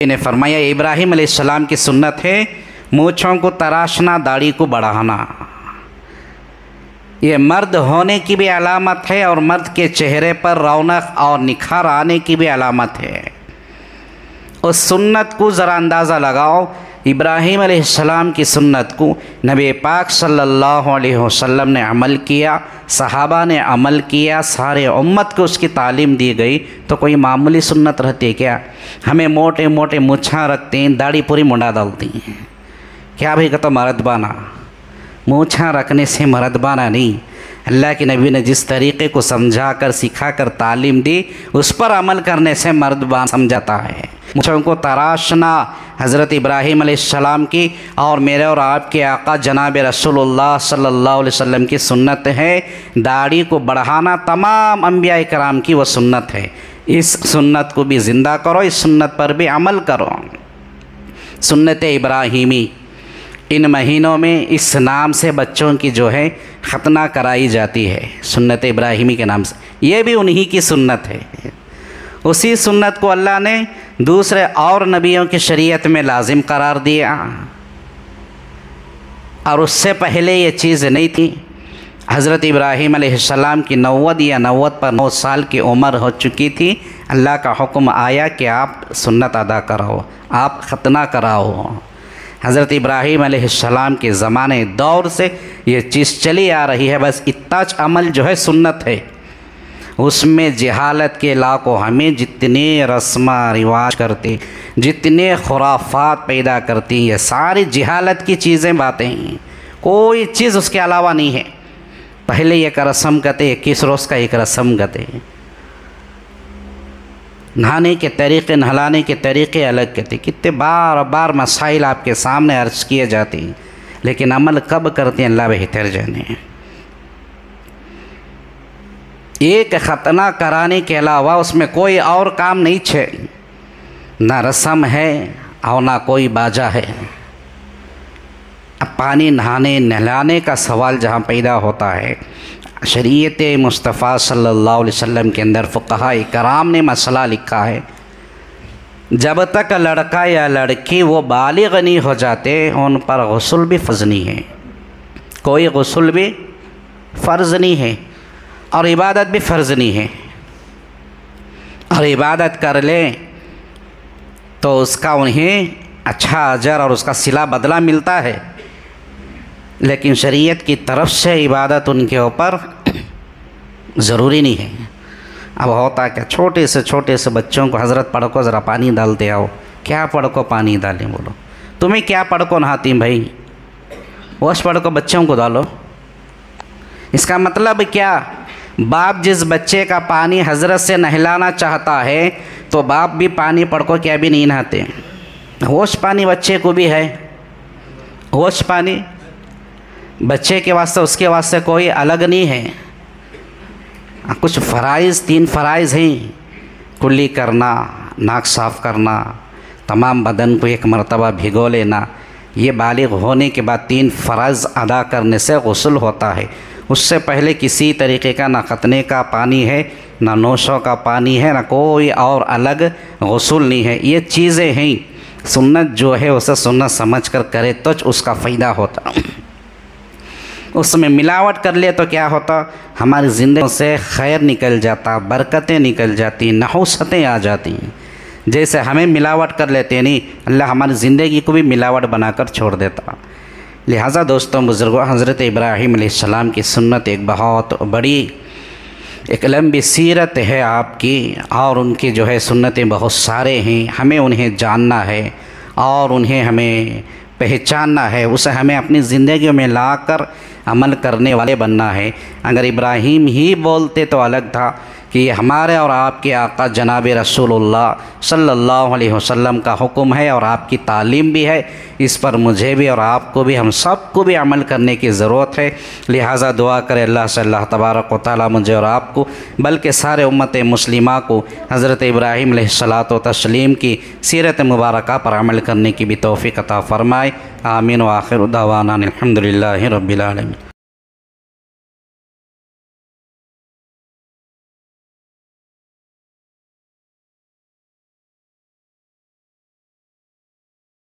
ने फरमाया इब्राहीम अलैहिस्सलाम की सुन्नत है मूँछों को तराशना, दाढ़ी को बढ़ाना। ये मर्द होने की भी अलामत है और मर्द के चेहरे पर रौनक और निखार आने की भी अलामत है। उस सुन्नत को ज़रा अंदाज़ा लगाओ। इब्राहीम अलैहिस्सलाम की सुन्नत को नबी पाक सल्लल्लाहु अलैहि वसल्लम ने अमल किया, सहाबा ने अमल किया, सारे उम्मत को उसकी तालीम दी गई। तो कोई मामूली सुन्नत रहती है क्या? हमें मोटे मोटे मूँछां रखते हैं, दाढ़ी पूरी मुंडा डालती हैं। क्या भाई का तो मर्दबाना, मूँछां रखने से मर्दबाना नहीं। अल्लाह के नबी ने जिस तरीक़े को समझा कर सिखा कर तालीम दी उस पर अमल करने से मर्दबान समझाता है। मूँछों को तराशना हज़रत इब्राहीम अलैहिस्सलाम की और मेरे और आपके आका जनाब रसूलुल्लाह सल्लल्लाहु अलैहि वसल्लम की सुन्नत है। दाढ़ी को बढ़ाना तमाम अंबिया कराम की वो सुन्नत है। इस सुन्नत को भी ज़िंदा करो, इस सुन्नत पर भी अमल करो। सुन्नत इब्राहीमी, इन महीनों में इस नाम से बच्चों की जो है खतना कराई जाती है, सुन्नत इब्राहीमी के नाम से। ये भी उन्हीं की सुन्नत है। उसी सुन्नत को अल्लाह ने दूसरे और नबियों की शरीयत में लाजिम करार दिया और उससे पहले ये चीज़ नहीं थी। हज़रत इब्राहीम अलैहिस्सलाम की 90 साल की उम्र हो चुकी थी। अल्लाह का हुक्म आया कि आप सुन्नत अदा कराओ, आप खतना कराओ। हज़रत इब्राहीम अलैहिस्सलाम के ज़माने दौर से ये चीज़ चली आ रही है। बस इतना अमल जो है सुन्नत है, उसमें जहालत के लाखों हमें जितने रस्म रिवाज करते, जितने खुराफात पैदा करती, ये सारी जहालत की चीज़ें बातें हैं। कोई चीज़ उसके अलावा नहीं है। पहले एक रस्म करते, 21 रोज़ का एक रस्म करते, नहाने के तरीक़े, नहलाने के तरीक़े अलग करते। कितने बार बार मसाइल आपके सामने अर्ज़ किए जाते हैं, लेकिन अमल कब करते हैं अल्लाह बेहतर जाने। एक खतना कराने के अलावा उसमें कोई और काम नहीं है, ना रस्म है और ना कोई बाजा है। अब पानी नहाने नहलाने का सवाल जहाँ पैदा होता है, शरीयत मुस्तफ़ा सल्लल्लाहु अलैहि वसल्लम के अंदर फ़ुक़हा इकराम ने मसला लिखा है, जब तक लड़का या लड़की वो बालिग़ नहीं हो जाते उन पर गुस्ल भी फ़र्ज़ नहीं है। कोई गुस्ल भी फ़र्ज़ नहीं है और इबादत भी फ़र्ज़ नहीं है। और इबादत कर ले तो उसका उन्हें अच्छा अजर और उसका सिला बदला मिलता है, लेकिन शरीयत की तरफ से इबादत उनके ऊपर ज़रूरी नहीं है। अब होता क्या, छोटे से बच्चों को हज़रत पढ़ को ज़रा पानी डालते आओ। क्या पढ़ को पानी डालें? बोलो तुम्हें क्या पढ़ को नहाती भाई? वश पढ़ को बच्चों को डालो। इसका मतलब क्या? बाप जिस बच्चे का पानी हज़रत से नहलाना चाहता है तो बाप भी पानी पढ़ को क्या भी नहीं नहाते। होश पानी बच्चे को भी है। होश पानी बच्चे के वास्ते, उसके वास्ते कोई अलग नहीं है। कुछ फ़राइज़, 3 फ़राइज़ हैं, कुल्ली करना, नाक साफ़ करना, तमाम बदन को एक मरतबा भिगो लेना। ये बालिग़ होने के बाद 3 फ़राइज़ अदा करने से गुस्ल होता है। उससे पहले किसी तरीक़े का ना खतने का पानी है, ना नोशों का पानी है, ना कोई और अलग गुस्ल नहीं है। ये चीज़ें हैं। सुन्नत जो है उसे सुन्नत समझ कर करे तो उसका फ़ायदा होता। उसमें मिलावट कर ले तो क्या होता, हमारी ज़िंदगी से खैर निकल जाता, बरकतें निकल जाती, नहुसतें आ जाती। जैसे हमें मिलावट कर लेते नहीं, अल्लाह हमारी ज़िंदगी को भी मिलावट बनाकर छोड़ देता। लिहाजा दोस्तों बुज़ुर्गों, हज़रत इब्राहीम अलैहिस्सलाम की सुन्नत एक बहुत बड़ी, एक लंबी सीरत है आपकी, और उनकी जो है सुन्नतें बहुत सारे हैं। हमें उन्हें जानना है और उन्हें हमें पहचानना है, उसे हमें अपनी ज़िंदगी में लाकर अमल करने वाले बनना है। अगर इब्राहीम ही बोलते तो अलग था कि ये हमारे और आपके आका जनाब रसूलुल्लाह सल्लल्लाहु अलैहि वसल्लम का हुक्म है और आपकी तालीम भी है। इस पर मुझे भी और आपको भी, हम सबको भी अमल करने की ज़रूरत है। लिहाजा दुआ करें अल्लाह से, अल्लाह तबारक व तआला मुझे और आपको, बल्कि सारे उम्मत मुस्लिमा को हज़रत इब्राहीम अलैहिस्सलातो व तस्लीम की सीरत मुबारक पर अमल करने की भी तौफ़ीक़ अता फ़रमाए। आमीन व आखिर दावाना अल्हम्दुलिल्लाहि रब्बिल आलमीन।